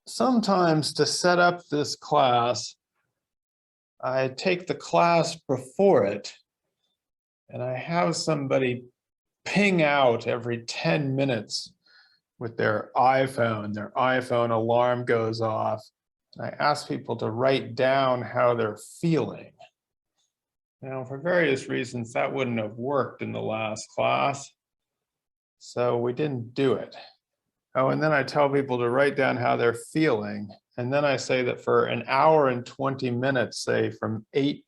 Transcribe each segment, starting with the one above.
sometimes to set up this class, I take the class before it and I have somebody ping out every 10 minutes with their iPhone alarm goes off. And I ask people to write down how they're feeling. Now, for various reasons, that wouldn't have worked in the last class, so we didn't do it. Oh, and then I tell people to write down how they're feeling. And then I say that for an hour and 20 minutes, say from 8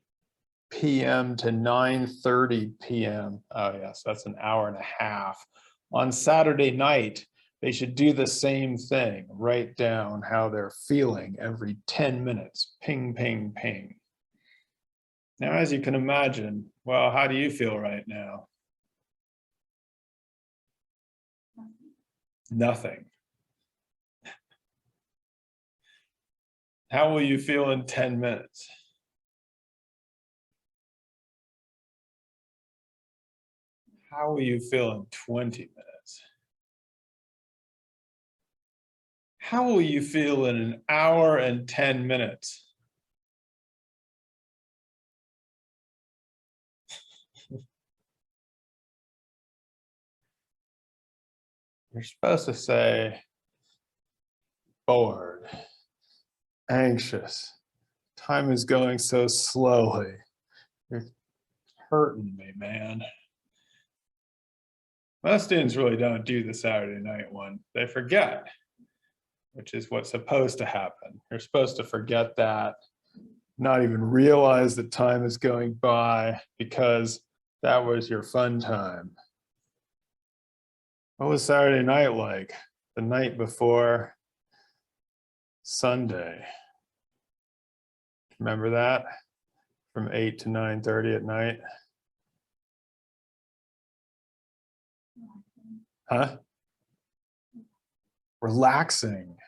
p.m. to 9:30 p.m. Oh yes, that's an hour and a half. On Saturday night, they should do the same thing. Write down how they're feeling every 10 minutes. Ping, ping, ping. Now, as you can imagine, well, how do you feel right now? Nothing. How will you feel in 10 minutes? How will you feel in 20 minutes? How will you feel in an hour and 10 minutes? You're supposed to say bored, anxious, time is going so slowly. You're hurting me, man. Most students really don't do the Saturday night one. They forget, which is what's supposed to happen. You're supposed to forget that, not even realize that time is going by because that was your fun time. What was Saturday night like? The night before Sunday. Remember that? From 8 to 9:30 at night? Huh? Relaxing.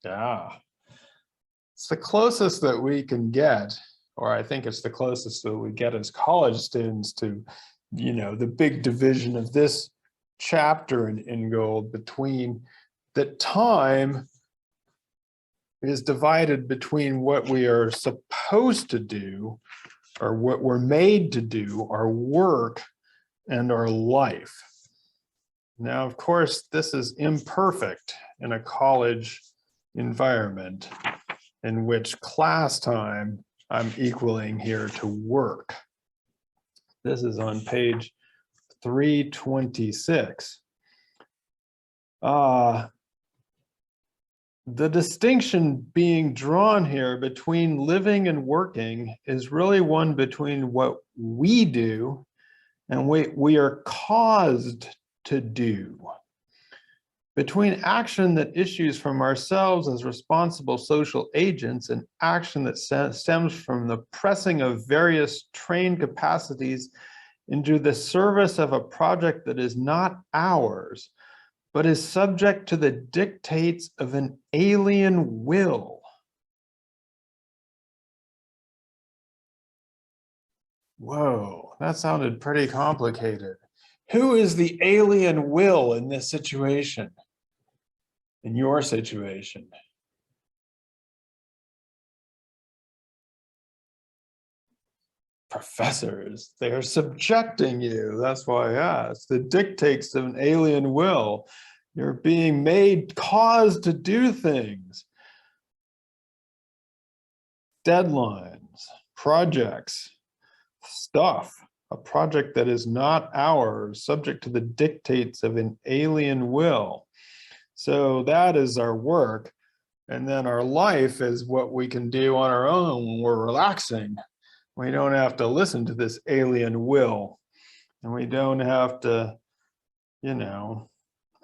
Yeah. It's the closest that we can get, or I think it's the closest that we get as college students to, you know, the big division of this chapter in Ingold between that time is divided between what we are supposed to do or what we're made to do, our work and our life. Now, of course, this is imperfect in a college environment in which class time I'm equaling here to work. This is on page 326. The distinction being drawn here between living and working is really one between what we do and what we are caused to do. Between action that issues from ourselves as responsible social agents and action that stems from the pressing of various trained capacities into the service of a project that is not ours, but is subject to the dictates of an alien will. Whoa, that sounded pretty complicated. Who is the alien will in this situation? In your situation? Professors, they are subjecting you. That's why I asked. The dictates of an alien will. You're being made, caused to do things. Deadlines, projects, stuff. A project that is not ours, subject to the dictates of an alien will. So that is our work. And then our life is what we can do on our own when we're relaxing. We don't have to listen to this alien will. And we don't have to, you know,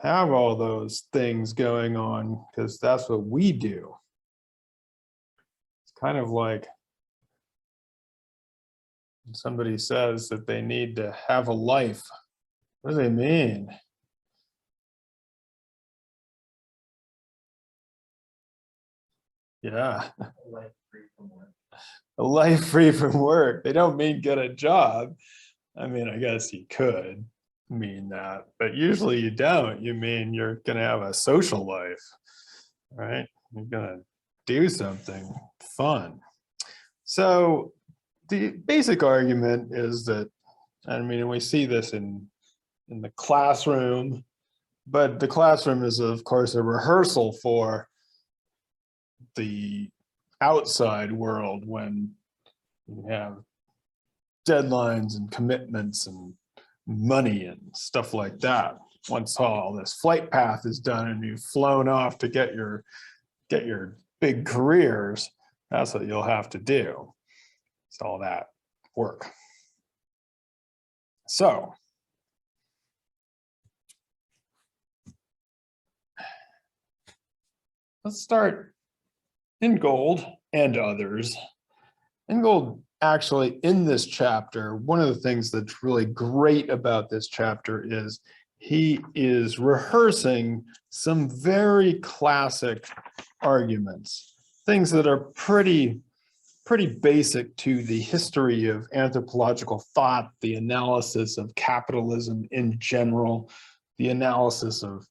have all those things going on because that's what we do. It's kind of like somebody says that they need to have a life. What do they mean? Yeah. A life free from work. A life free from work. They don't mean get a job. I mean, I guess you could mean that, but usually you don't. You mean you're going to have a social life, right? We're gonna do something fun. So the basic argument is that, I mean, we see this in the classroom, but the classroom is, of course, a rehearsal for the outside world when you have deadlines and commitments and money and stuff like that. Once all this flight path is done and you've flown off to get your big careers, that's what you'll have to do. It's all that work. So let's start Ingold and others. Ingold actually, in this chapter, one of the things that's really great about this chapter is he is rehearsing some very classic arguments, things that are pretty basic to the history of anthropological thought, the analysis of capitalism in general, the analysis of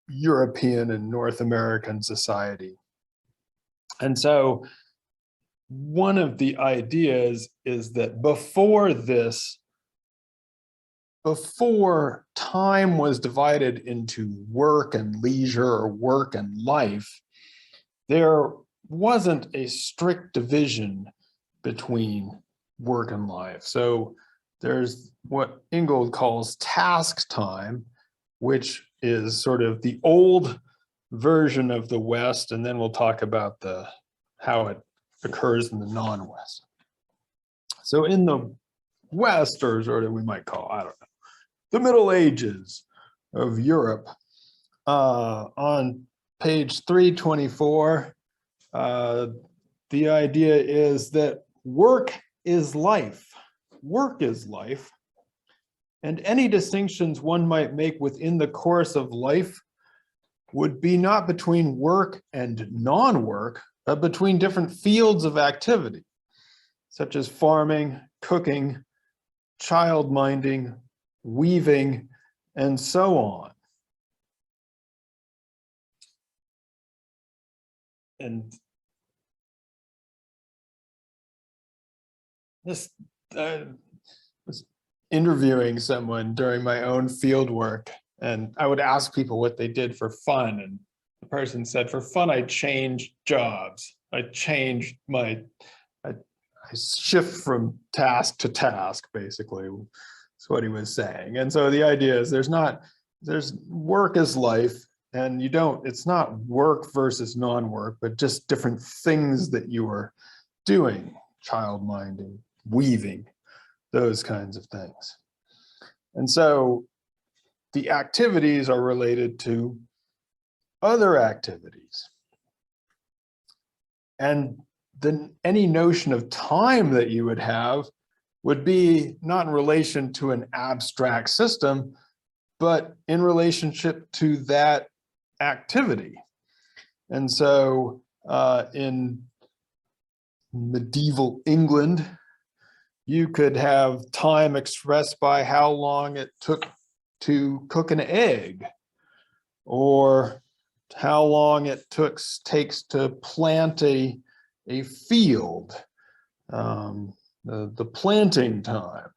European and North American society. And so one of the ideas is that before time was divided into work and leisure or work and life, there wasn't a strict division between work and life. So there's what Ingold calls task time, which is sort of the old version of the West, and then we'll talk about how it occurs in the non-West. So in the West, or sort of we might call, I don't know, the Middle Ages of Europe, on page 324, the idea is that work is life. Work is life. And any distinctions one might make within the course of life would be not between work and non-work, but between different fields of activity, such as farming, cooking, child minding, weaving, and so on. And this, I was interviewing someone during my own field work, and I would ask people what they did for fun. And the person said, for fun, I changed jobs. I changed I shift from task to task, basically. That's what he was saying. And so the idea is there's work is life, and it's not work versus non-work, but just different things that you are doing, child minding, weaving, those kinds of things. And so the activities are related to other activities. And then any notion of time that you would have would be not in relation to an abstract system, but in relationship to that activity. And so in medieval England, you could have time expressed by how long it took to cook an egg, or how long it takes to plant a field, the planting time.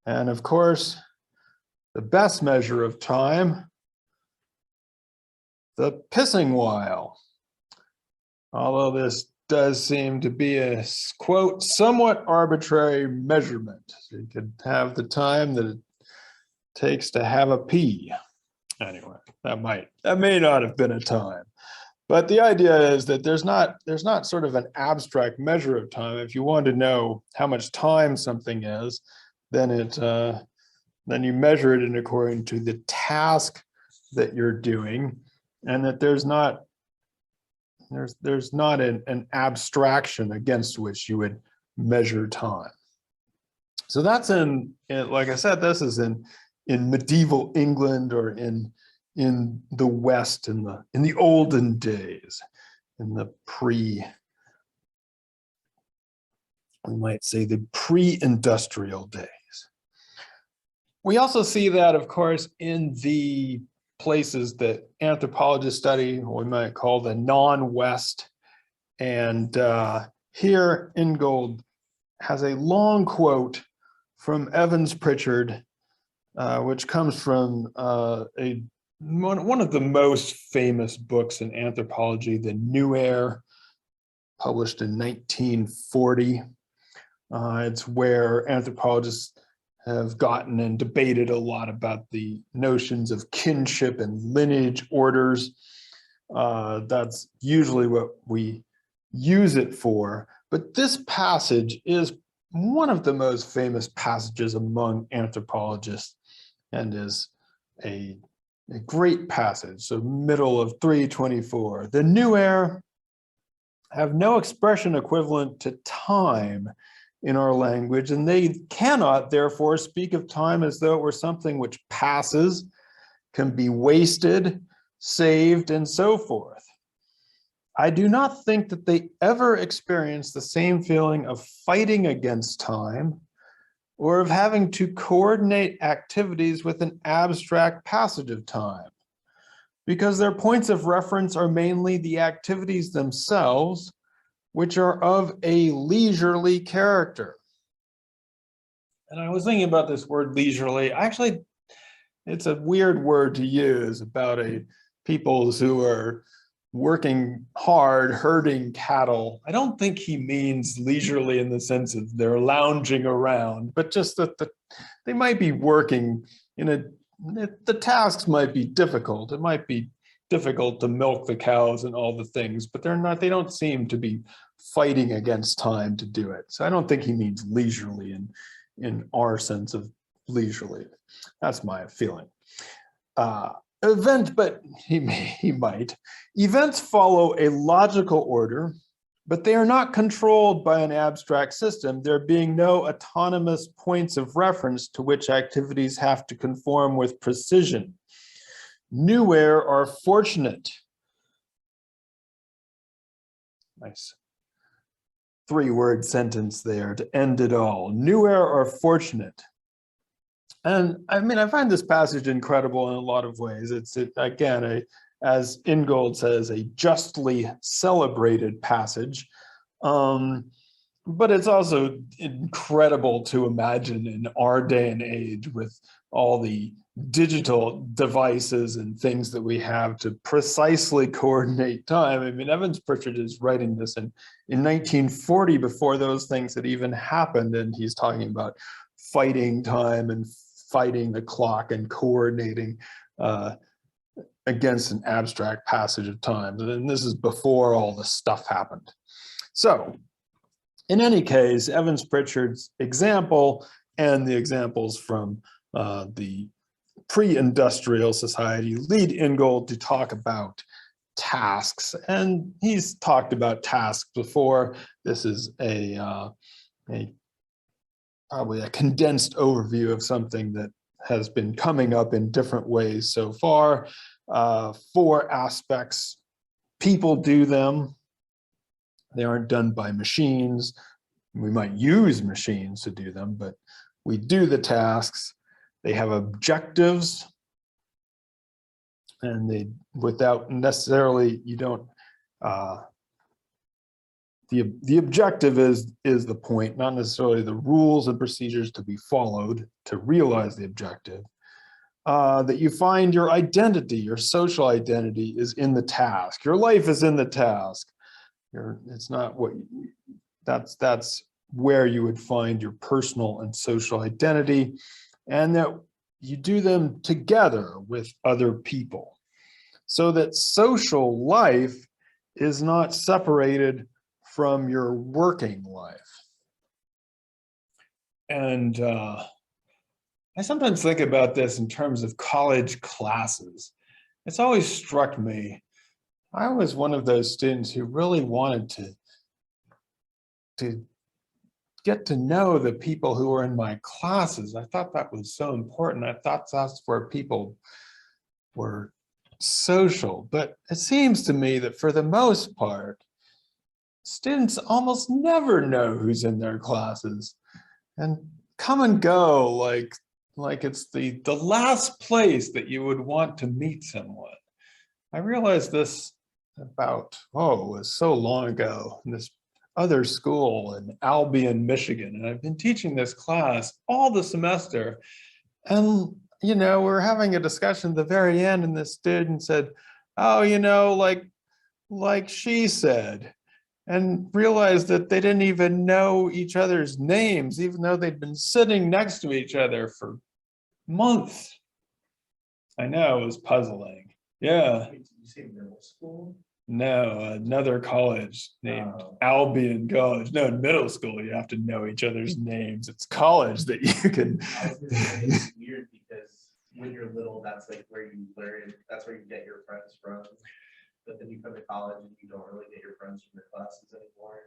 And of course, the best measure of time, the pissing while. Although this does seem to be a, quote, somewhat arbitrary measurement. So you could have the time that it takes to have a pee. Anyway, that may not have been a time. But the idea is that there's not sort of an abstract measure of time. If you want to know how much time something is, then then you measure it in according to the task that you're doing, and that there's not an abstraction against which you would measure time. So that's like I said, this is in medieval England, or in the West in the olden days, in the we might say the pre-industrial days. We also see that, of course, in the places that anthropologists study, what we might call the non-West. And here Ingold has a long quote from Evans Pritchard, which comes from one of the most famous books in anthropology, the Nuer, published in 1940. It's where anthropologists have gotten and debated a lot about the notions of kinship and lineage orders. That's usually what we use it for. But this passage is one of the most famous passages among anthropologists and is a great passage. So middle of 324. The Nuer have no expression equivalent to time in our language, and they cannot therefore speak of time as though it were something which passes, can be wasted, saved, and so forth. I do not think that they ever experience the same feeling of fighting against time or of having to coordinate activities with an abstract passage of time, because their points of reference are mainly the activities themselves, which are of a leisurely character. And I was thinking about this word leisurely. Actually, it's a weird word to use about people who are working hard, herding cattle. I don't think he means leisurely in the sense of they're lounging around, but just that they might be working the tasks might be difficult. It might be difficult to milk the cows and all the things, but they don't seem to be fighting against time to do it. So I don't think he means leisurely in our sense of leisurely. That's my feeling. But he might. Events follow a logical order, but they are not controlled by an abstract system, there being no autonomous points of reference to which activities have to conform with precision. Nuer are fortunate. Nice. Three-word sentence there to end it all. Nuer are fortunate. And I mean, I find this passage incredible in a lot of ways. It's again, as Ingold says, a justly celebrated passage. But it's also incredible to imagine in our day and age with all the digital devices and things that we have to precisely coordinate time. I mean, Evans Pritchard is writing this in 1940 before those things had even happened. And he's talking about fighting time and fighting the clock and coordinating against an abstract passage of time. And this is before all the stuff happened. So in any case, Evans Pritchard's example and the examples from the pre-industrial society lead Ingold to talk about tasks. And he's talked about tasks before. This is probably a condensed overview of something that has been coming up in different ways so far. 4 aspects. People do them. They aren't done by machines. We might use machines to do them, but we do the tasks. They have objectives, and without necessarily, you don't, the objective is the point, not necessarily the rules and procedures to be followed to realize the objective. That you find your identity, your social identity is in the task. Your life is in the task. It's not what that's where you would find your personal and social identity, and that you do them together with other people, so that social life is not separated from your working life. And I sometimes think about this in terms of college classes. It's always struck me, I was one of those students who really wanted to get to know the people who were in my classes. I thought that was so important. I thought that's where people were social. But it seems to me that for the most part, students almost never know who's in their classes and come and go like like it's the last place that you would want to meet someone. I realized this about, oh, it was so long ago in this other school in Albion, Michigan. And I've been teaching this class all the semester. And, you know, we're having a discussion at the very end, and this student said, oh, you know, like she said, and realized that they didn't even know each other's names, even though they'd been sitting next to each other for months. I know, it was puzzling. Yeah. Wait, did you say middle school? No, another college named Albion College. No, in middle school, you have to know each other's names. It's college that you can. I was gonna say it's weird because when you're little, that's like where you learn, that's where you get your friends from. But then you come to college and you don't really get your friends from your classes anymore.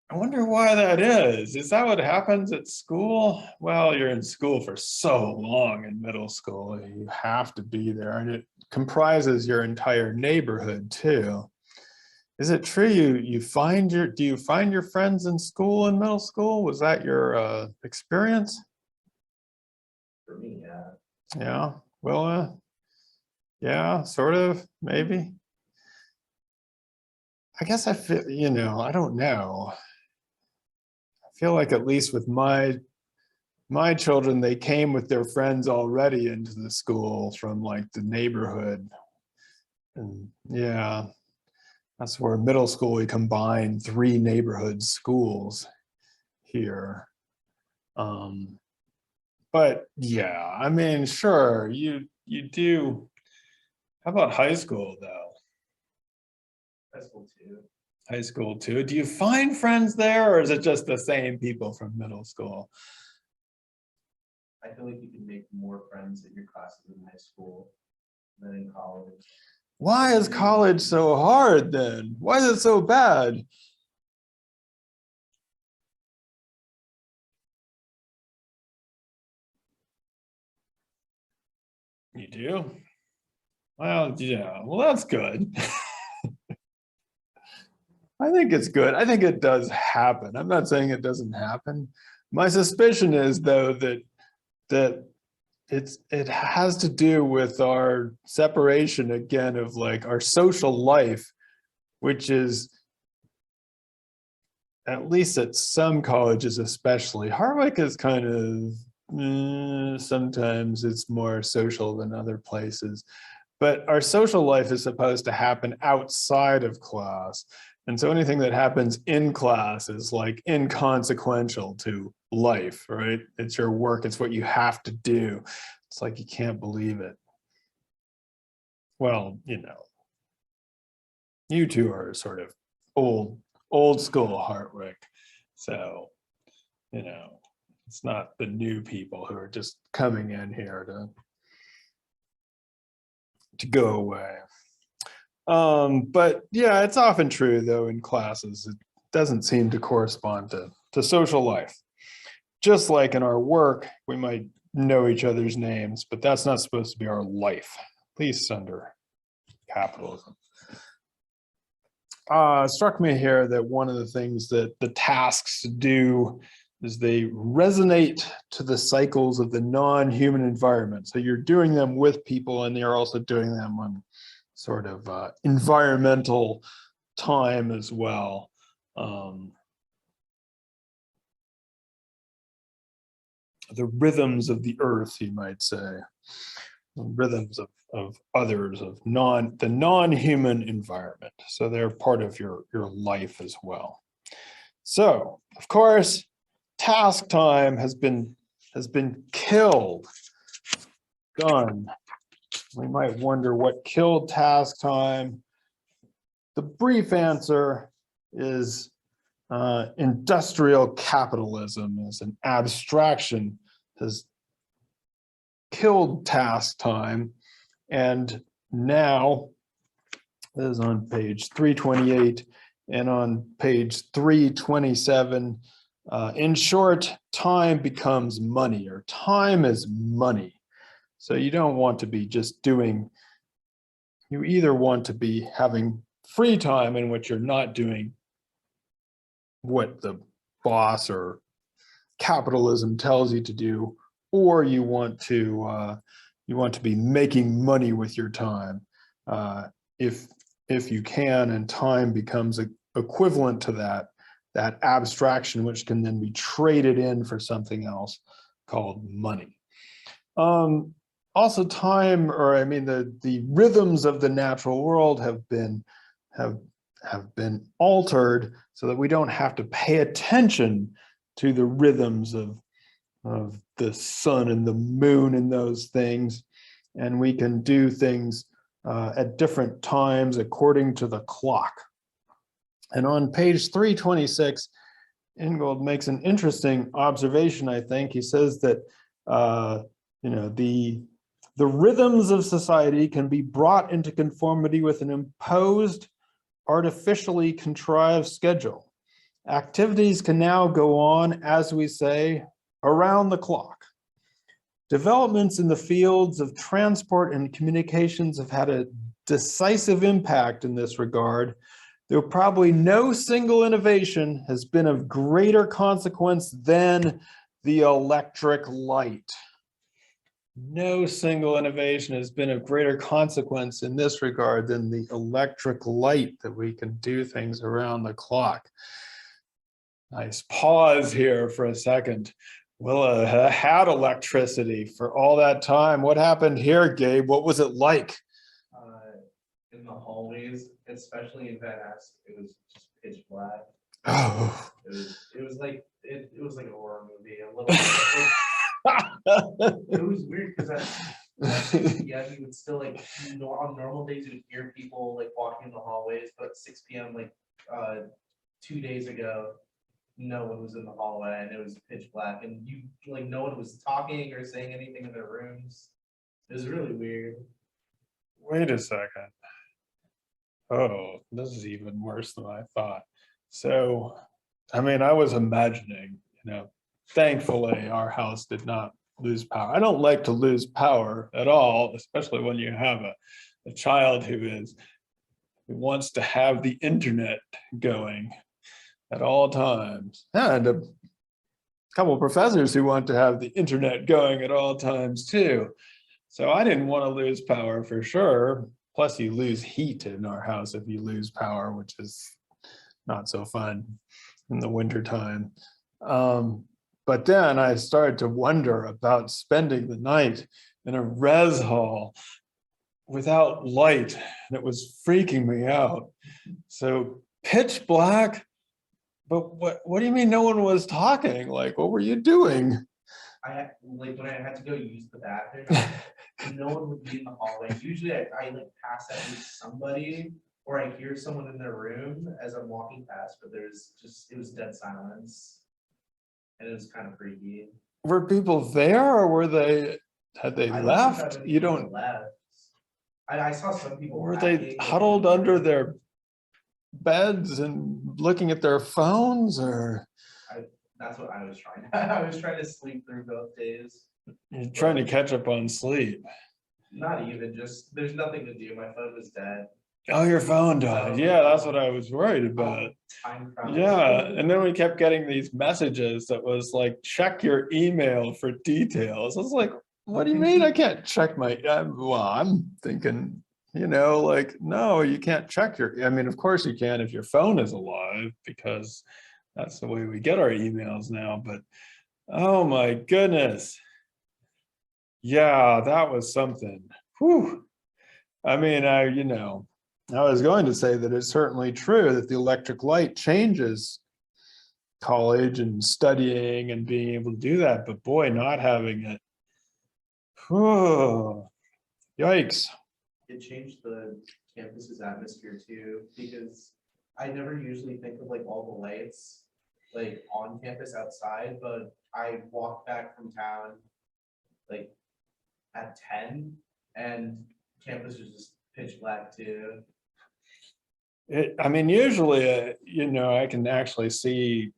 I wonder why that is. Is that what happens at school? Well, you're in school for so long in middle school. You have to be there, and it comprises your entire neighborhood too. Is it true do you find your friends in school in middle school? Was that your experience? For me, yeah. Yeah, well, yeah, sort of, maybe. I guess I feel, you know, I don't know. I feel like at least with my children, they came with their friends already into the school from like the neighborhood. And yeah, that's where middle school, we combine 3 neighborhood schools here. But yeah, I mean, sure, you do. How about high school though? High school too. High school too. Do you find friends there, or is it just the same people from middle school? I feel like you can make more friends in your classes in high school than in college. Why is college so hard then? Why is it so bad? You do? Well, yeah, well, that's good. I think it's good. I think it does happen. I'm not saying it doesn't happen. My suspicion is though that it has to do with our separation again of like our social life, which is, at least at some colleges especially, Harvick is kind of, sometimes it's more social than other places, but our social life is supposed to happen outside of class. And so anything that happens in class is like inconsequential to life, right? It's your work, it's what you have to do. It's like you can't believe it. Well, you know, you two are sort of old school Hartwick. So, you know, it's not the new people who are just coming in here to go away. But yeah, it's often true though in classes, it doesn't seem to correspond to social life. Just like in our work, we might know each other's names, but that's not supposed to be our life, at least under capitalism. It struck me here that one of the things that the tasks do is they resonate to the cycles of the non-human environment. So you're doing them with people, and you're also doing them on sort of environmental time as well. The rhythms of the earth, you might say, the rhythms of others, of the non-human environment. So they're part of your life as well. So, of course, task time has been killed, done. We might wonder what killed task time. The brief answer is industrial capitalism as an abstraction has killed task time, and now this is on page 328 and on page 327. In short, time becomes money, or time is money. So you don't want to be just doing, you either want to be having free time in which you're not doing what the boss or capitalism tells you to do, or you want to be making money with your time, if you can, and time becomes equivalent to that abstraction, which can then be traded in for something else called money. Also time, or I mean the rhythms of the natural world have been altered so that we don't have to pay attention to the rhythms of the sun and the moon and those things, and we can do things at different times according to the clock. And on page 326, Ingold makes an interesting observation, I think. He says that the rhythms of society can be brought into conformity with an imposed, artificially contrived schedule. Activities can now go on, as we say, around the clock. Developments in the fields of transport and communications have had a decisive impact in this regard, though probably no single innovation has been of greater consequence than the electric light. No single innovation has been of greater consequence in this regard than the electric light, that we can do things around the clock. Nice pause here for a second. Willa had electricity for all that time. What happened here, Gabe? What was it like? In the hallways, especially in Van Ness, it was just pitch black. Oh. It was like a horror movie. A little. It was weird because at you would still on normal days you would hear people like walking in the hallways, but at 6 p.m. like 2 days ago, no one was in the hallway and it was pitch black, and no one was talking or saying anything in their rooms. It was really weird. Wait a second. Oh, this is even worse than I thought. So, I mean, I was imagining, thankfully our house did not lose power. I don't like to lose power at all, especially when you have a child who wants to have the internet going at all times, and a couple of professors who want to have the internet going at all times too. So I didn't want to lose power for sure. Plus you lose heat in our house if you lose power, which is not so fun in the winter time. But then I started to wonder about spending the night in a res hall without light, and it was freaking me out. So pitch black, but what do you mean no one was talking? Like, what were you doing? When I had to go use the bathroom, no one would be in the hallway. Usually I pass at least somebody, or I hear someone in their room as I'm walking past, but it was dead silence. And it was kind of freaky. Were people there, or had they left? You don't left. I saw some people. Were they huddled under their beds and looking at their phones, or? That's what I was trying. I was trying to sleep through both days. You're trying to catch up on sleep. Not even, just there's nothing to do. My phone was dead. Oh, your phone died. Yeah, that's what I was worried about. Yeah, and then we kept getting these messages that was like, check your email for details. I was like, what do you mean I can't check my, well, I'm thinking, no, you can't check I mean, of course you can if your phone is alive, because that's the way we get our emails now, but oh my goodness. Yeah, that was something. Whew. I mean, I was going to say that it's certainly true that the electric light changes college and studying and being able to do that, but boy, not having it. Whew. Yikes. It changed the campus's atmosphere too, because I never usually think of all the lights on campus outside, but I walked back from town at 10 and campus was just pitch black too. I mean, usually, I can actually see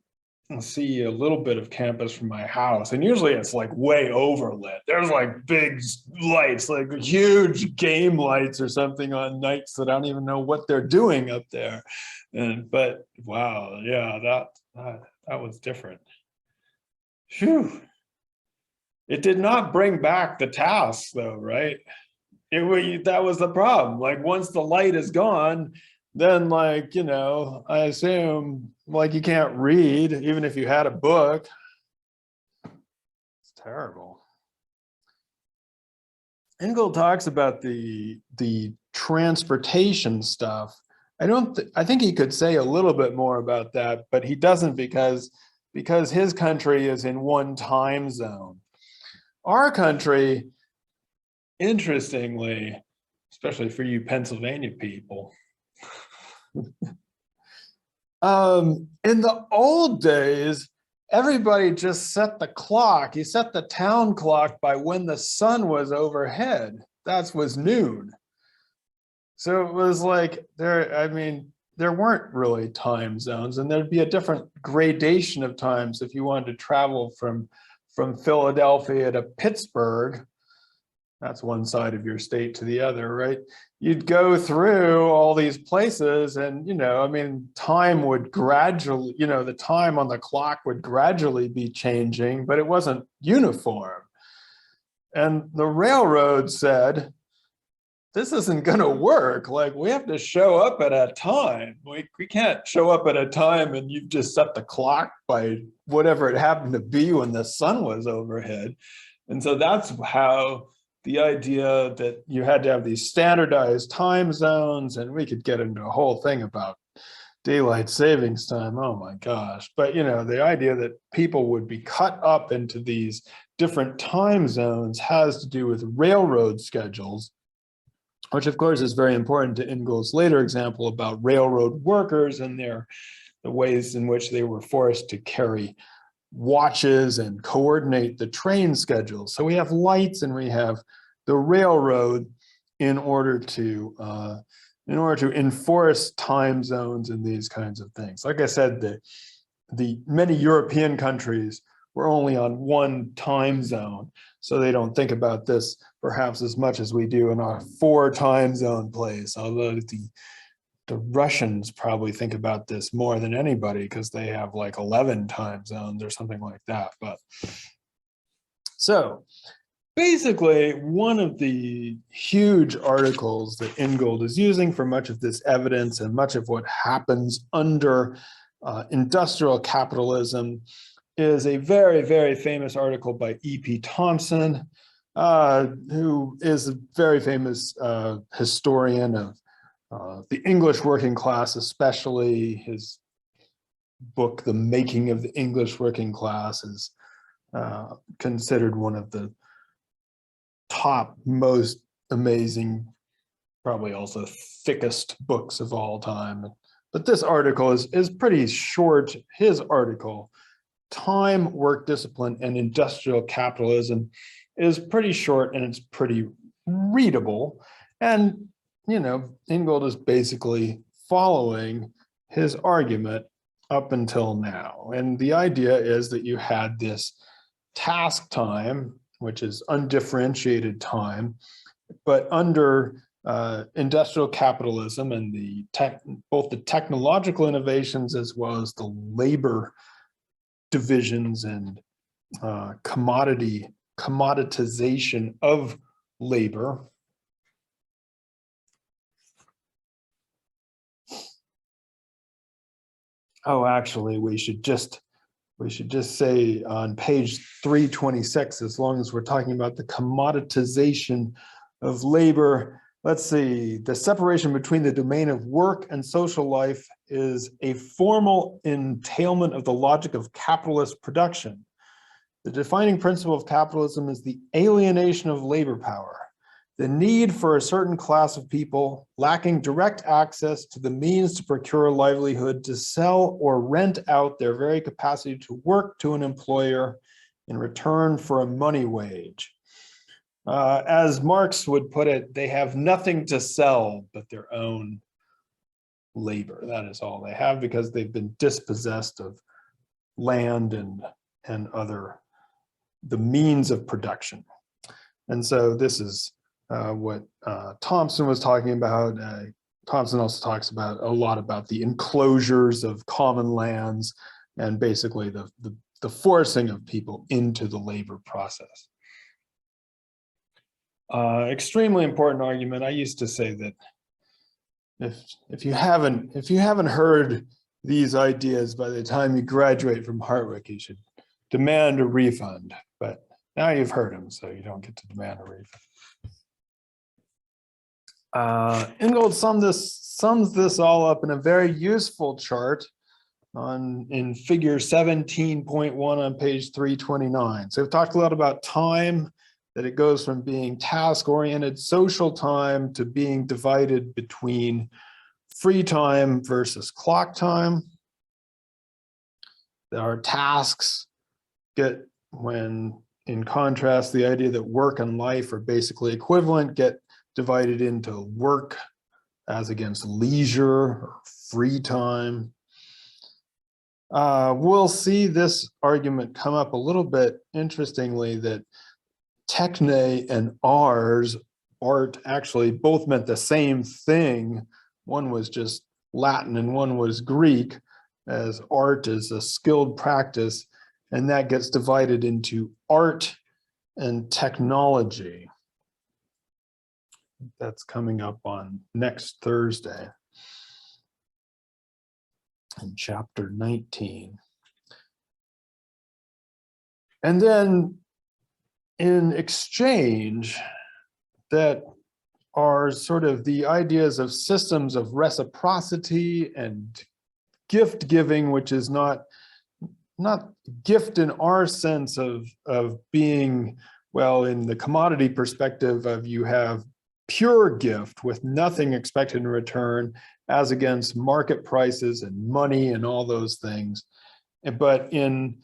a little bit of campus from my house, and usually it's way overlit. There's big lights, huge game lights or something on nights that I don't even know what they're doing up there. But wow, yeah, that was different. Phew. It did not bring back the tasks though, right? That was the problem. Like once the light is gone, then like, I assume like you can't read even if you had a book. It's terrible. Ingold talks about the transportation stuff. I think he could say a little bit more about that, but he doesn't because his country is in one time zone. Our country, interestingly, especially for you Pennsylvania people, in the old days, everybody just set the clock. You set the town clock by when the sun was overhead. That was noon. So it was like there weren't really time zones, and there'd be a different gradation of times if you wanted to travel from Philadelphia to Pittsburgh. That's one side of your state to the other, right? You'd go through all these places and, time would gradually, the time on the clock would gradually be changing, but it wasn't uniform. And the railroad said, this isn't going to work. Like, we have to show up at a time. We can't show up at a time and you've just set the clock by whatever it happened to be when the sun was overhead. And so that's how the idea that you had to have these standardized time zones, and we could get into a whole thing about daylight savings time. Oh my gosh. But, the idea that people would be cut up into these different time zones has to do with railroad schedules, which of course is very important to Ingold's later example about railroad workers and the ways in which they were forced to carry watches and coordinate the train schedules. So we have lights and we have the railroad in order to enforce time zones and these kinds of things. Like I said, the many European countries were only on one time zone, so they don't think about this perhaps as much as we do in our 4 time zone place, although the Russians probably think about this more than anybody because they have like 11 time zones or something like that. But so basically, one of the huge articles that Ingold is using for much of this evidence and much of what happens under industrial capitalism is a very, very famous article by E.P. Thompson, who is a very famous historian of the English working class, especially. His book, The Making of the English Working Class, is considered one of the top, most amazing, probably also thickest books of all time. But this article is pretty short. His article, Time, Work Discipline, and Industrial Capitalism, is pretty short and it's pretty readable. And, Ingold is basically following his argument up until now. And the idea is that you had this task time, which is undifferentiated time, but under industrial capitalism and both the technological innovations as well as the labor divisions and commoditization of labor. Oh, actually, we should just say on page 326, as long as we're talking about the commoditization of labor, let's see, the separation between the domain of work and social life is a formal entailment of the logic of capitalist production. The defining principle of capitalism is the alienation of labor power, the need for a certain class of people lacking direct access to the means to procure a livelihood to sell or rent out their very capacity to work to an employer in return for a money wage. As Marx would put it, they have nothing to sell but their own labor. That is all they have because they've been dispossessed of land and the means of production. And so this is what Thompson was talking about. Thompson also talks about a lot about the enclosures of common lands and basically the forcing of people into the labor process. Extremely important argument. I used to say that if you haven't heard these ideas by the time you graduate from Hartwick, you should demand a refund. But now you've heard them, so you don't get to demand a refund. Ingold sums this all up in a very useful chart in figure 17.1 on page 329. So we've talked a lot about time, that it goes from being task-oriented social time to being divided between free time versus clock time. Our tasks get, when in contrast, the idea that work and life are basically equivalent, get divided into work as against leisure or free time. We'll see this argument come up a little bit interestingly, that techne and art actually both meant the same thing. One was just Latin and one was Greek, as art is a skilled practice, and that gets divided into art and technology. That's coming up on next Thursday in chapter 19. And then in exchange, that are sort of the ideas of systems of reciprocity and gift giving, which is not gift in our sense of being, well, in the commodity perspective of you have pure gift with nothing expected in return, as against market prices and money and all those things. But in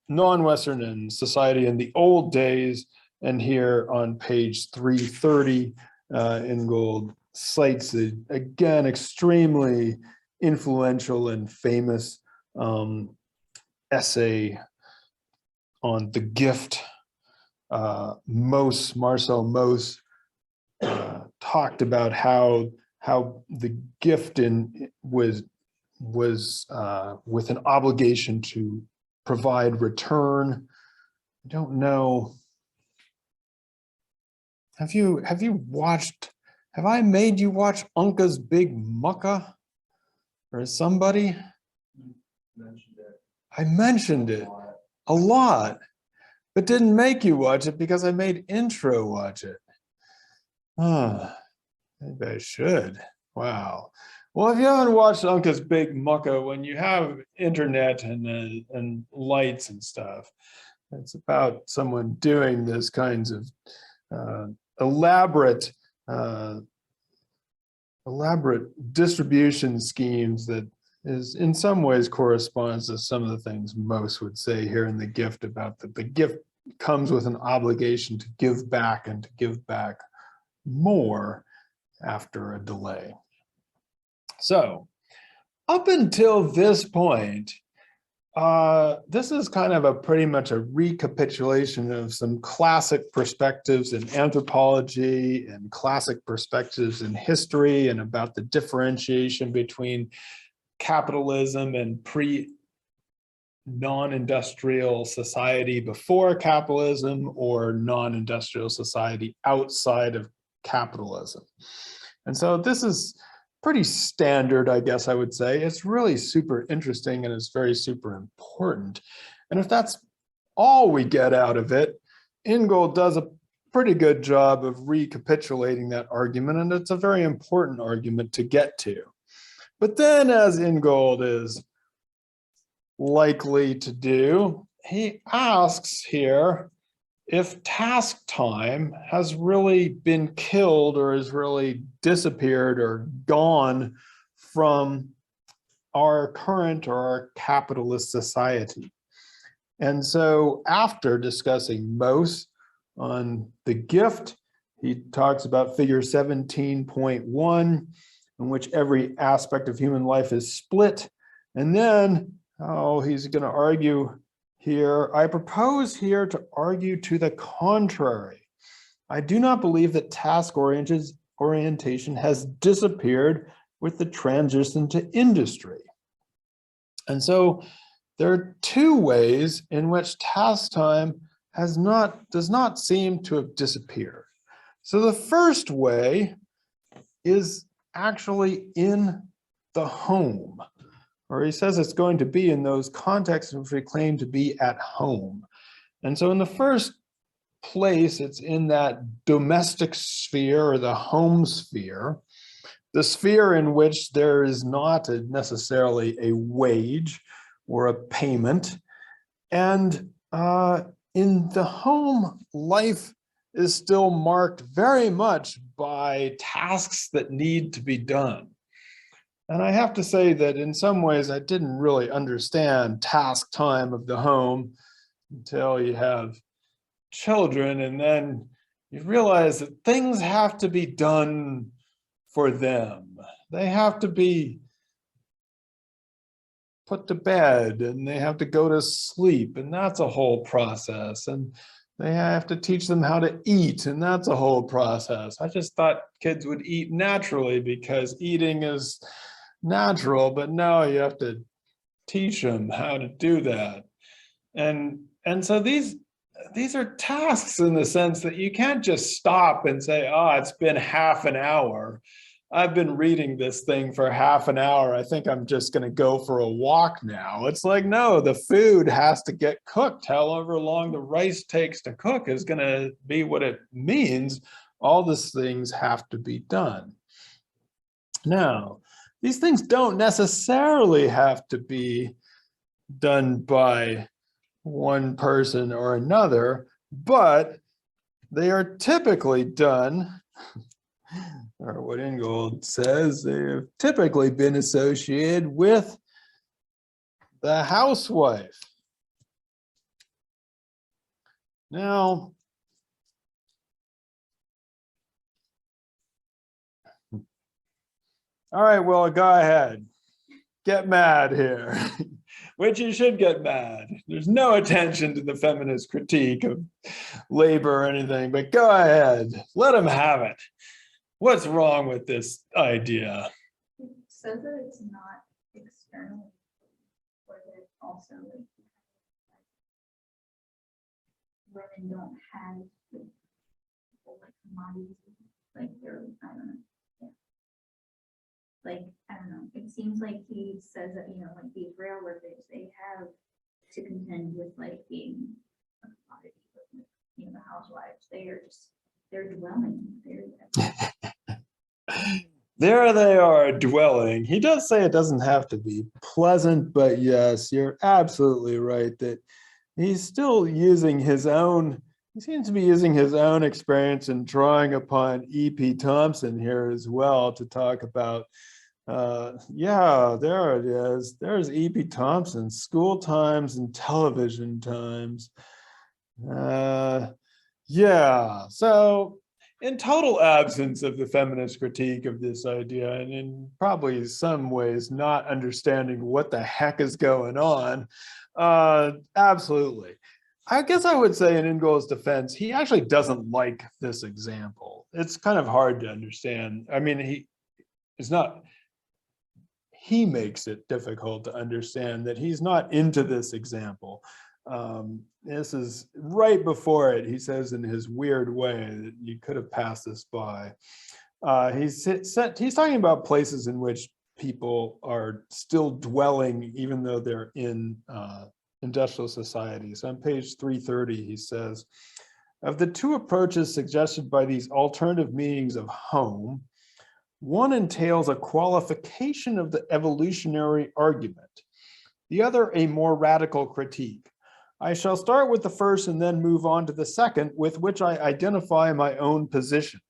non-Western and society in the old days, and here on page 330, Ingold cites again extremely influential and famous essay on the gift. Marcel Mauss talked about how the gift was with an obligation to provide return. I don't know. Have I made you watch Unca's Big Mucka? Or somebody? I mentioned it a lot, but didn't make you watch it because I made Intro watch it. Maybe I should. Wow. Well, if you haven't watched Unca's Big Mucka, when you have internet and lights and stuff, it's about someone doing this kinds of elaborate distribution schemes that is in some ways corresponds to some of the things Mauss would say here in the gift, about that the gift comes with an obligation to give back and to give back more after a delay. So up until this point, this is kind of pretty much a recapitulation of some classic perspectives in anthropology and classic perspectives in history, and about the differentiation between capitalism and non-industrial society before capitalism, or non-industrial society outside of capitalism. And so this is pretty standard, I guess I would say. It's really super interesting and it's very super important. And if that's all we get out of it, Ingold does a pretty good job of recapitulating that argument, and it's a very important argument to get to. But then, as Ingold is likely to do, he asks here if task time has really been killed or has really disappeared or gone from our current or our capitalist society. And so after discussing Mauss on the gift, he talks about figure 17.1, in which every aspect of human life is split. And then, he's going to argue here, I propose here to argue to the contrary. I do not believe that task orientation has disappeared with the transition to industry. And so there are two ways in which task time does not seem to have disappeared. So the first way is actually in the home, or he says it's going to be in those contexts which we claim to be at home. And so in the first place, it's in that domestic sphere or the home sphere, the sphere in which there is not necessarily a wage or a payment. And in the home, life is still marked very much by tasks that need to be done. And I have to say that in some ways, I didn't really understand task time of the home until you have children, and then you realize that things have to be done for them. They have to be put to bed, and they have to go to sleep, and that's a whole process. And they have to teach them how to eat, and that's a whole process. I just thought kids would eat naturally because eating is natural, but now you have to teach them how to do that. And so these are tasks in the sense that you can't just stop and say, oh, it's been half an hour. I've been reading this thing for half an hour. I think I'm just going to go for a walk now. It's like, no, the food has to get cooked. However long the rice takes to cook is going to be what it means. All these things have to be done. Now, these things don't necessarily have to be done by one person or another, but they are typically done, or what Ingold says, they have typically been associated with the housewife. Now, all right, well, go ahead, get mad here. Which you should get mad. There's no attention to the feminist critique of labor or anything, but go ahead, let them have it. What's wrong with this idea? It says that it's not external, or that also women don't have like commodities, like they're, I don't know. Like, I don't know, it seems like he says that, you know, like these rail workers, they have to contend with like being a commodity, but, you know, the housewives, they're dwelling, There they are dwelling. He does say it doesn't have to be pleasant, but yes, you're absolutely right that he's still using his own, he seems to be using his own experience and drawing upon E.P. Thompson here as well to talk about, yeah, there it is. There's E.P. Thompson, school times and television times. Yeah, so in total absence of the feminist critique of this idea, and in probably some ways not understanding what the heck is going on, absolutely. I guess I would say in Ingold's defense, he actually doesn't like this example. It's kind of hard to understand. I mean, he makes it difficult to understand that he's not into this example. This is right before it. He says in his weird way that you could have passed this by. He's talking about places in which people are still dwelling, even though they're in industrial societies. On page 330, he says, of the two approaches suggested by these alternative meanings of home, one entails a qualification of the evolutionary argument, the other a more radical critique. I shall start with the first and then move on to the second, with which I identify my own position,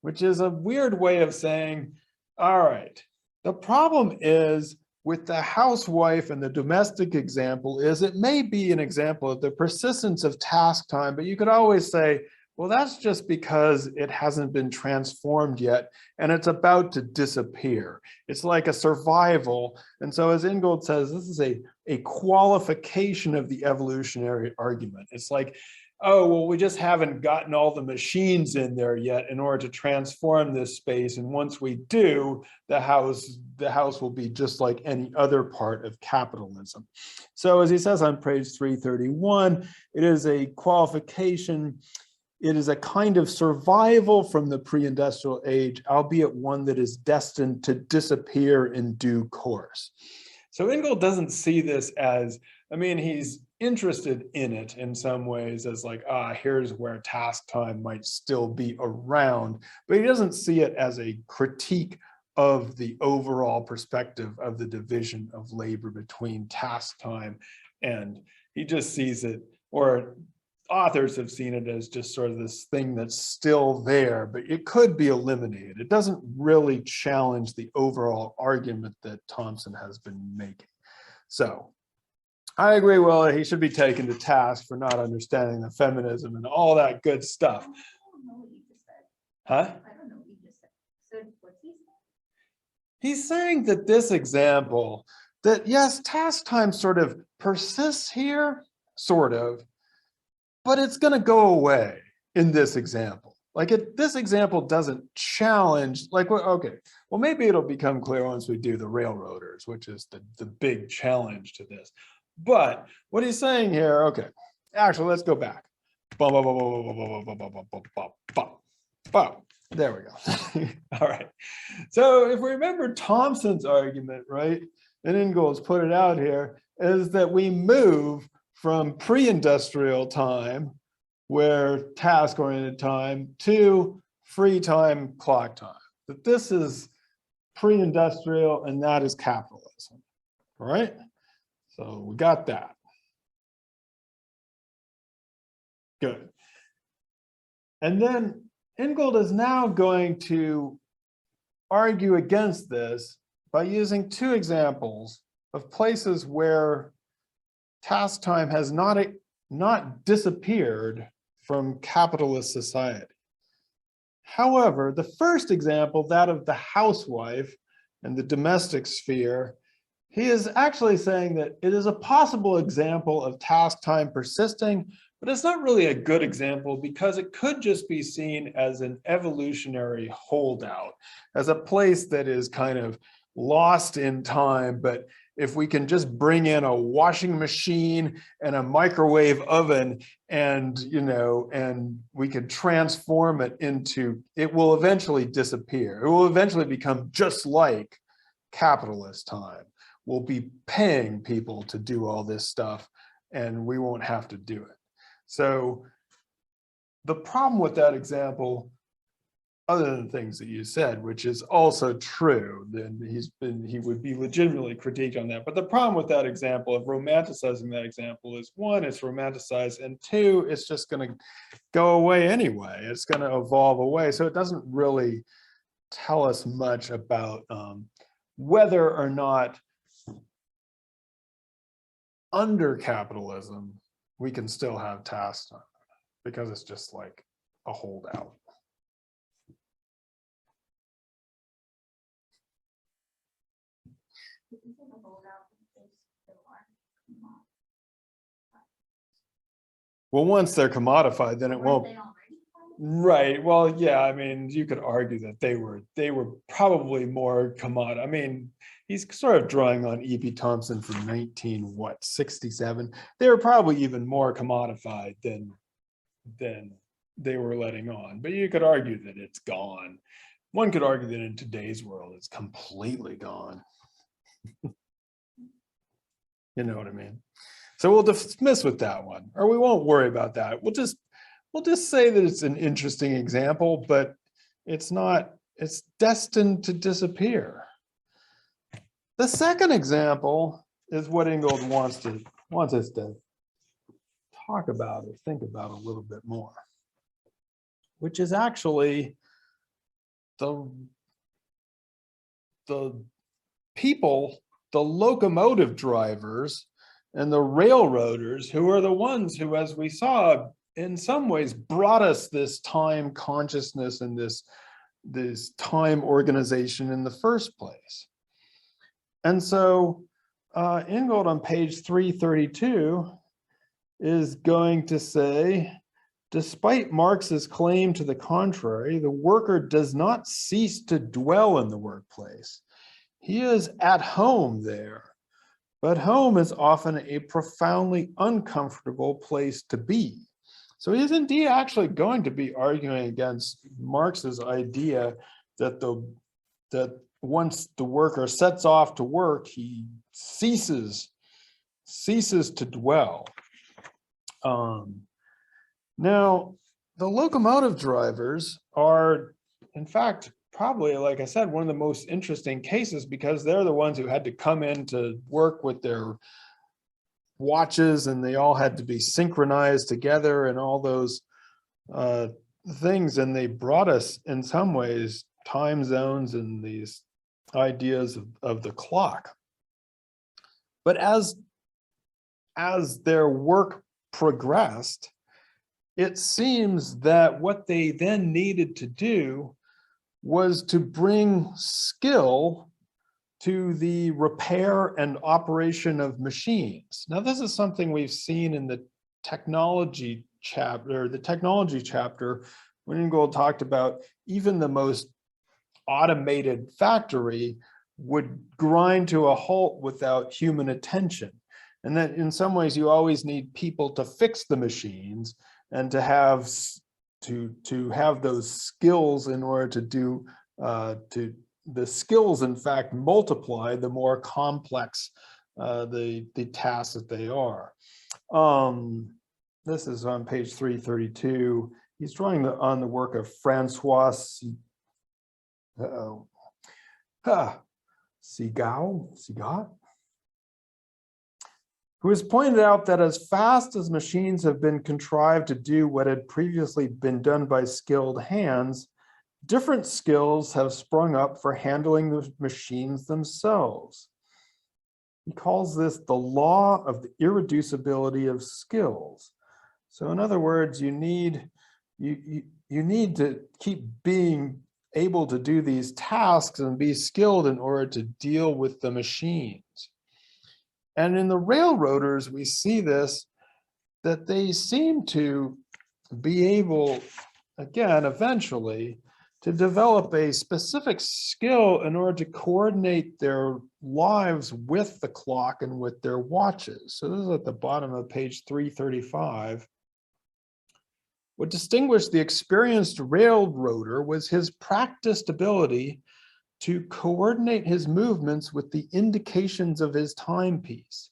which is a weird way of saying, all right, the problem is with the housewife and the domestic example is it may be an example of the persistence of task time, but you could always say, well, that's just because it hasn't been transformed yet and it's about to disappear. It's like a survival. And so as Ingold says, this is a qualification of the evolutionary argument. It's like oh, well, we just haven't gotten all the machines in there yet in order to transform this space. And once we do, the house will be just like any other part of capitalism. So as he says on page 331, it is a qualification. It is a kind of survival from the pre-industrial age, albeit one that is destined to disappear in due course. So Ingold doesn't see this as, I mean, he's interested in it in some ways as like, here's where task time might still be around, but he doesn't see it as a critique of the overall perspective of the division of labor between task time. And he just sees it, or authors have seen it as just sort of this thing that's still there, but it could be eliminated. It doesn't really challenge the overall argument that Thompson has been making. So I agree, well, he should be taken to task for not understanding the feminism and all that good stuff. I don't know what you just said. Huh? I don't know what you just said. So what's he saying? He's saying that this example, that yes, task time sort of persists here, sort of, but it's going to go away in this example. Like this example doesn't challenge, like, okay, well, maybe it'll become clear once we do the railroaders, which is the big challenge to this. But what he's saying here, okay, actually, let's go back. There we go. All right. So if we remember Thompson's argument, right, and Ingold's put it out here, is that we move from pre-industrial time, where task-oriented time, to free time, clock time. That this is pre-industrial and that is capitalism, all right? So we got that. Good. And then Ingold is now going to argue against this by using two examples of places where task time has not disappeared from capitalist society. However, the first example, that of the housewife and the domestic sphere, he is actually saying that it is a possible example of task time persisting, but it's not really a good example because it could just be seen as an evolutionary holdout, as a place that is kind of lost in time, but if we can just bring in a washing machine and a microwave oven and, and we could transform it into, it will eventually disappear. It will eventually become just like capitalist time. We'll be paying people to do all this stuff and we won't have to do it. So the problem with that example, other than things that you said, which is also true, then he would be legitimately critiqued on that. But the problem with that example of romanticizing that example is, one, it's romanticized, and two, it's just going to go away anyway. It's going to evolve away. So it doesn't really tell us much about whether or not under capitalism, we can still have task time, because it's just like a holdout. Well, once they're commodified, then it won't. Right. Well, yeah, I mean, you could argue that they were probably more commodity. I mean, he's sort of drawing on E.P. Thompson from 1967. They were probably even more commodified than they were letting on. But you could argue that it's gone. One could argue that in today's world, it's completely gone. You know what I mean? So we'll dismiss with that one, or we won't worry about that. We'll just say that it's an interesting example, but it's not, it's destined to disappear. The second example is what Ingold wants us to talk about or think about a little bit more, which is actually the people, the locomotive drivers and the railroaders, who are the ones who, as we saw, in some ways brought us this time consciousness and this time organization in the first place. And so Ingold on page 332 is going to say despite Marx's claim to the contrary, the worker does not cease to dwell in the workplace. He is at home there, but home is often a profoundly uncomfortable place to be. So he is indeed actually going to be arguing against Marx's idea that once the worker sets off to work, he ceases to dwell. Now, the locomotive drivers are, in fact, probably, like I said, one of the most interesting cases, because they're the ones who had to come in to work with their watches, and they all had to be synchronized together and all those things. And they brought us, in some ways, time zones and these ideas of the clock. But as their work progressed, it seems that what they then needed to do was to bring skill to the repair and operation of machines. Now, this is something we've seen in the technology chapter, when Ingold talked about even the most automated factory would grind to a halt without human attention. And that in some ways you always need people to fix the machines and to have those skills in order to do the skills, in fact, multiply the more complex the tasks that they are. This is on page 332. He's drawing on the work of Francois Sigat, who has pointed out that as fast as machines have been contrived to do what had previously been done by skilled hands, different skills have sprung up for handling the machines themselves. He calls this the law of the irreducibility of skills. So in other words, you need to keep being able to do these tasks and be skilled in order to deal with the machines. And in the railroaders, we see this, that they seem to be able, again, eventually, to develop a specific skill in order to coordinate their lives with the clock and with their watches. So this is at the bottom of page 335. What distinguished the experienced railroader was his practiced ability to coordinate his movements with the indications of his timepiece.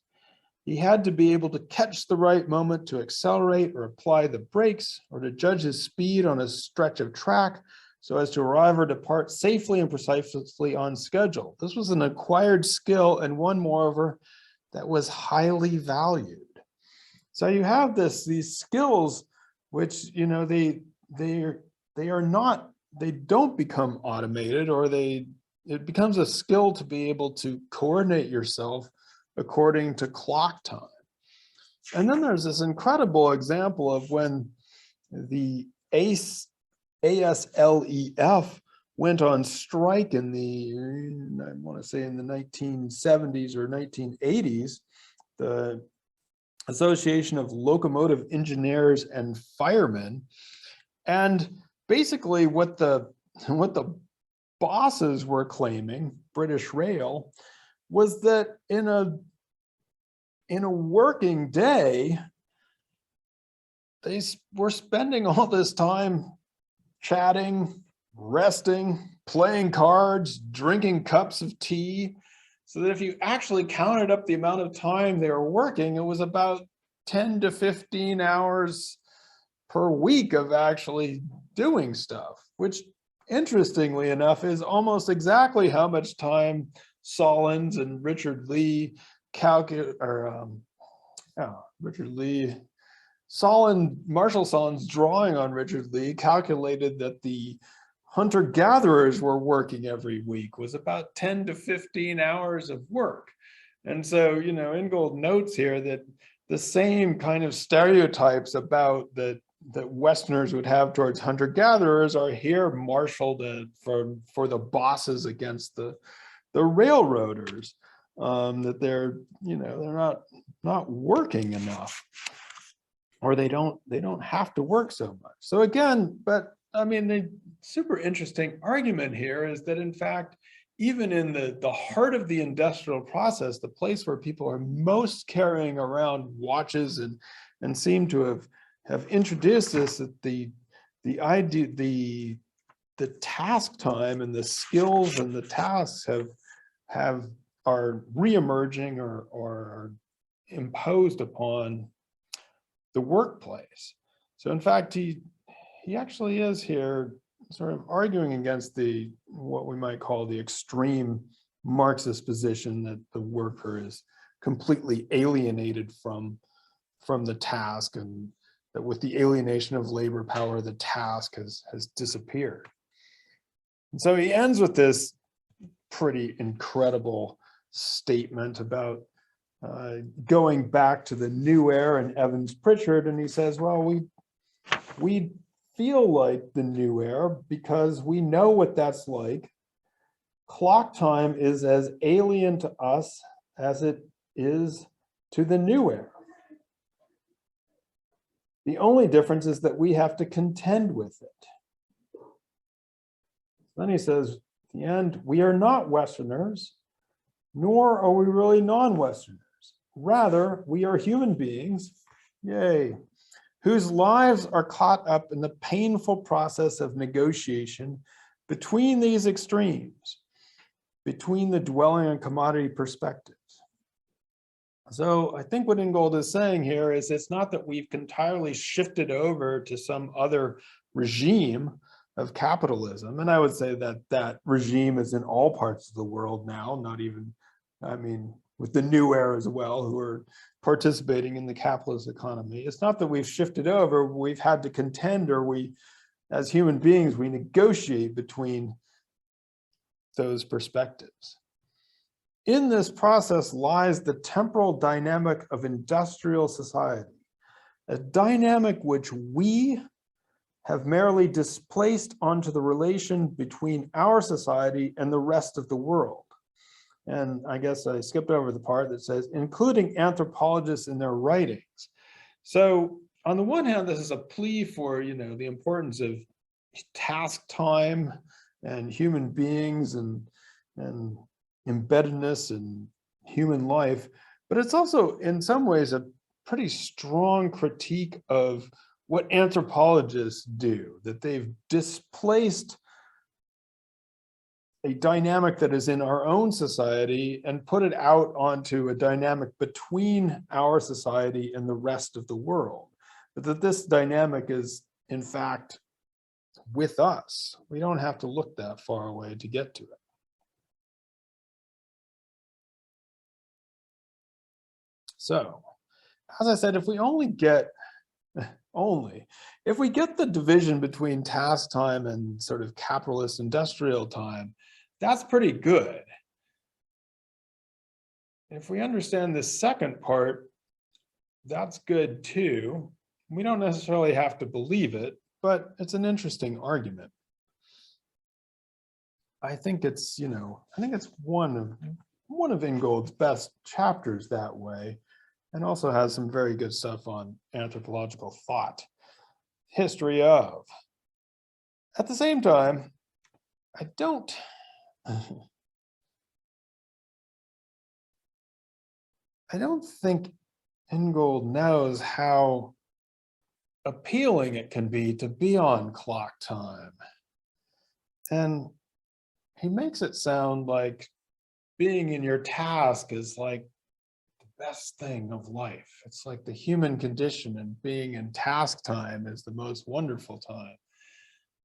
He had to be able to catch the right moment to accelerate or apply the brakes, or to judge his speed on a stretch of track so as to arrive or depart safely and precisely on schedule. This was an acquired skill, and one, moreover, that was highly valued. So you have these skills which, you know, they don't become automated, or it becomes a skill to be able to coordinate yourself according to clock time. And then there's this incredible example of when the ASLEF went on strike in I want to say in the 1970s or 1980s, the Association of Locomotive Engineers and Firemen. And basically what the bosses were claiming, British Rail, was that in a working day, they were spending all this time chatting, resting, playing cards, drinking cups of tea, so that if you actually counted up the amount of time they were working, it was about 10 to 15 hours per week of actually doing stuff, which, interestingly enough, is almost exactly how much time Solons and Richard Lee Marshall Solon's drawing on Richard Lee calculated that the hunter-gatherers were working every week was about 10 to 15 hours of work. And so, you know, Ingold notes here that the same kind of stereotypes about that Westerners would have towards hunter-gatherers are here marshaled for the bosses against the railroaders, that they're not working enough. or they don't have to work so much. So again, but I mean, the super interesting argument here is that in fact, even in the heart of the industrial process, the place where people are most carrying around watches and seem to have introduced this, that the idea, the task time and the skills and the tasks are re-emerging or imposed upon the workplace. So in fact, he actually is here sort of arguing against what we might call the extreme Marxist position that the worker is completely alienated from the task, and that with the alienation of labor power, the task has disappeared. And so he ends with this pretty incredible statement about going back to the Nuer and Evans Pritchard, and he says, well, we feel like the Nuer because we know what that's like. Clock time is as alien to us as it is to the Nuer. The only difference is that we have to contend with it. Then he says, at the end, we are not Westerners, nor are we really non-Westerners. Rather, we are human beings, yay, whose lives are caught up in the painful process of negotiation between these extremes, between the dwelling and commodity perspectives. So I think what Ingold is saying here is it's not that we've entirely shifted over to some other regime of capitalism. And I would say that that regime is in all parts of the world now, not even, I mean, with the Nuer as well, who are participating in the capitalist economy. It's not that we've shifted over, we've had to contend, or we, as human beings, we negotiate between those perspectives. In this process lies the temporal dynamic of industrial society, a dynamic which we have merely displaced onto the relation between our society and the rest of the world. And I guess I skipped over the part that says, including anthropologists in their writings. So on the one hand, this is a plea for, the importance of task time and human beings and embeddedness in human life, but it's also in some ways a pretty strong critique of what anthropologists do, that they've displaced a dynamic that is in our own society and put it out onto a dynamic between our society and the rest of the world. But that this dynamic is, in fact, with us. We don't have to look that far away to get to it. So, as I said, if we only get if we get the division between task time and sort of capitalist industrial time, that's pretty good. If we understand the second part, that's good too. We don't necessarily have to believe it, but it's an interesting argument. I think it's, I think it's one of Ingold's best chapters that way, and also has some very good stuff on anthropological thought, history of. At the same time, I don't think Ingold knows how appealing it can be to be on clock time. And he makes it sound like being in your task is like the best thing of life. It's like the human condition, and being in task time is the most wonderful time.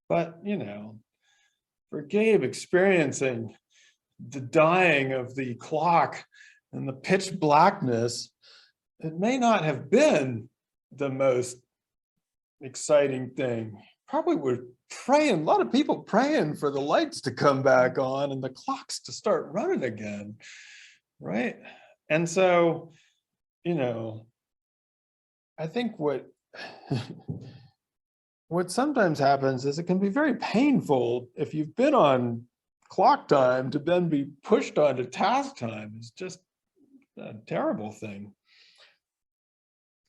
But, for Gabe, experiencing the dying of the clock and the pitch blackness, it may not have been the most exciting thing. Probably we're praying, a lot of people praying for the lights to come back on and the clocks to start running again, right? And so, I think what sometimes happens is it can be very painful if you've been on clock time to then be pushed onto task time. It's just a terrible thing.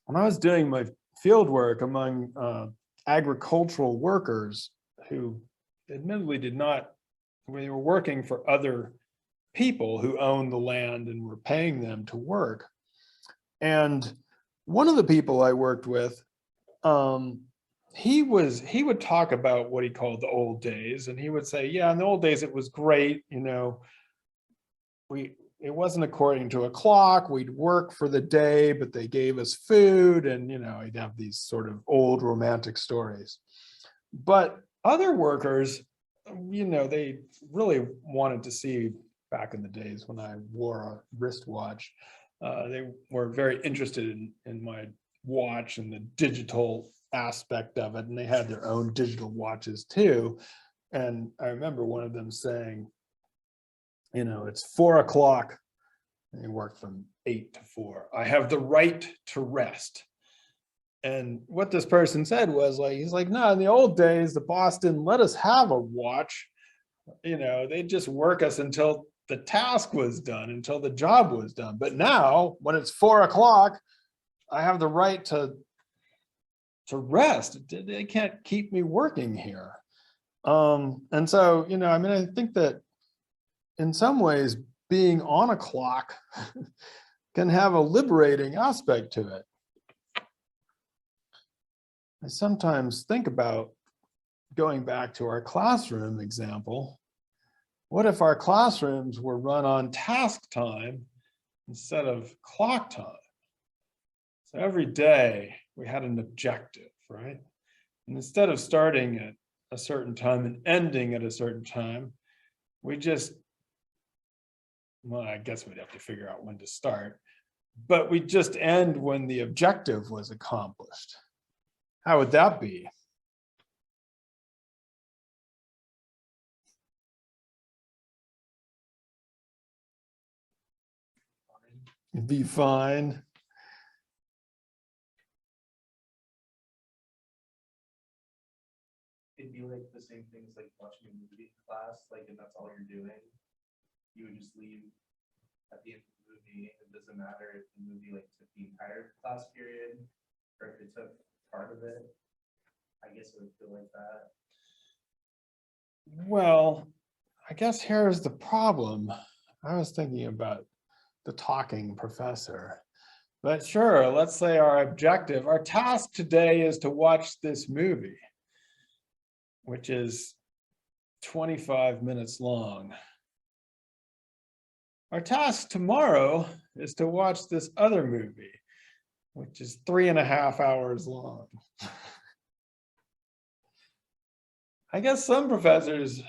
When I was doing my field work among agricultural workers who admittedly did not, they were working for other people who owned the land and were paying them to work. And one of the people I worked with, he would talk about what he called the old days, and he would say, yeah, in the old days it was great, you know, it wasn't according to a clock, we'd work for the day, but they gave us food, and you know, he'd have these sort of old romantic stories. But other workers, you know, they really wanted to see, back in the days when I wore a wristwatch, they were very interested in my watch and the digital aspect of it, and they had their own digital watches too. And I remember one of them saying, you know, it's 4 o'clock, and he worked from 8 to 4. I have the right to rest. And what this person said was like, he's like, no, in the old days, the boss didn't let us have a watch. You know, they'd just work us until the task was done, until the job was done. But now, when it's 4 o'clock, I have the right to rest. They can't keep me working here. And so, you know, I mean, I think that in some ways, being on a clock can have a liberating aspect to it. I sometimes think about going back to our classroom example. What if our classrooms were run on task time instead of clock time? So every day we had an objective, right? And instead of starting at a certain time and ending at a certain time, we just, well, I guess we'd have to figure out when to start, but we just end when the objective was accomplished. How would that be? It'd be fine. It'd be like the same thing as like watching a movie in class, like, and that's all you're doing. You would just leave at the end of the movie. It doesn't matter if the movie like took the entire class period or if it took part of it. I guess it would feel like that. Well, I guess here's the problem. I was thinking about the talking professor. But sure, let's say our objective, our task today is to watch this movie, which is 25 minutes long. Our task tomorrow is to watch this other movie, which is 3.5 hours long. I guess some professors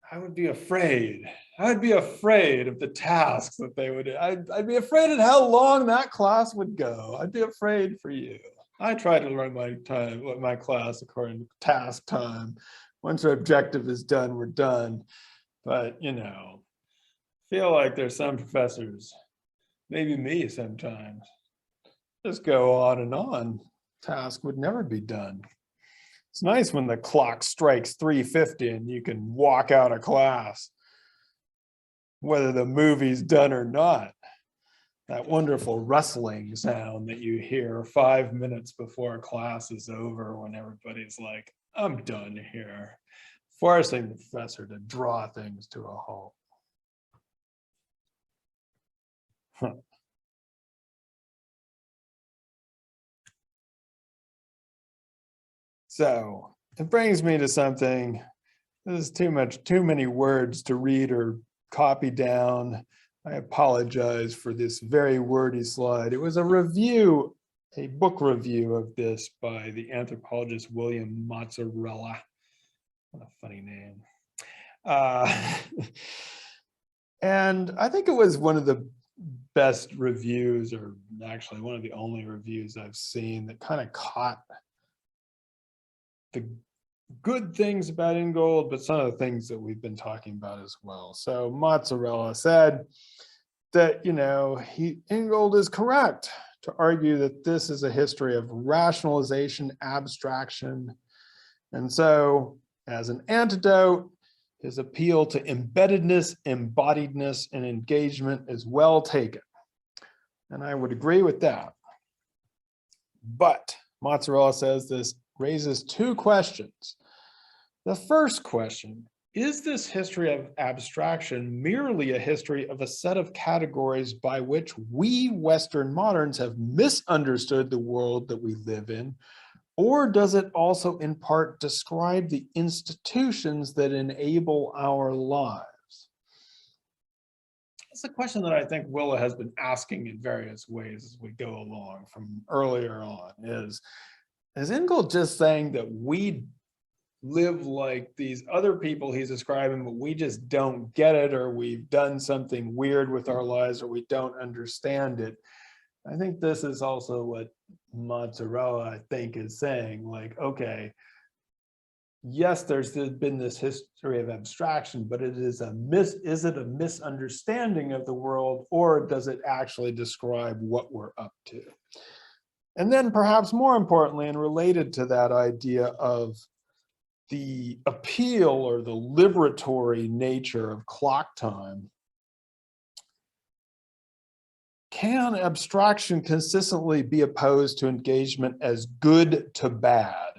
I would be afraid. I would be afraid of the tasks that they would, I'd be afraid of how long that class would go. I'd be afraid for you. I try to run my class according to task time. Once our objective is done, we're done. But, you know, I feel like there's some professors, maybe me sometimes, just go on and on. Task would never be done. It's nice when the clock strikes 3:50 and you can walk out of class, whether the movie's done or not. That wonderful rustling sound that you hear 5 minutes before class is over when everybody's like, I'm done here, forcing the professor to draw things to a halt. So it brings me to something. This is too many words to read or copy down. I apologize for this very wordy slide. It was a review, a book review of this by the anthropologist William Mozzarella. What a funny name. And I think it was one of the best reviews, or actually one of the only reviews I've seen that kind of caught the good things about Ingold, but some of the things that we've been talking about as well. So Mozzarella said that, you know, Ingold is correct to argue that this is a history of rationalization, abstraction. And so as an antidote, His appeal to embeddedness, embodiedness, and engagement is well taken. And I would agree with that. But Mozzarella says this raises two questions. The first question, is this history of abstraction merely a history of a set of categories by which we Western moderns have misunderstood the world that we live in? Or does it also in part describe the institutions that enable our lives? It's a question that I think Willa has been asking in various ways as we go along from earlier on. Is Ingold just saying that we live like these other people he's describing, but we just don't get it, or we've done something weird with our lives, or we don't understand it? I think this is also what Mozzarella, I think, is saying, like, okay, yes, there's been this history of abstraction, but is it a misunderstanding of the world, or does it actually describe what we're up to? And then perhaps more importantly, and related to that idea of the appeal or the liberatory nature of clock time, can abstraction consistently be opposed to engagement as good to bad,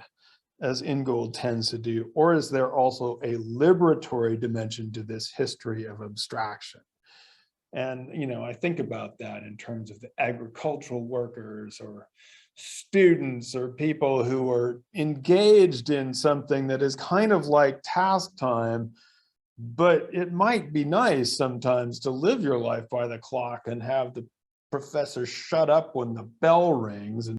as Ingold tends to do? Or is there also a liberatory dimension to this history of abstraction? And, you know, I think about that in terms of the agricultural workers or students or people who are engaged in something that is kind of like task time, but it might be nice sometimes to live your life by the clock and have the professor shut up when the bell rings and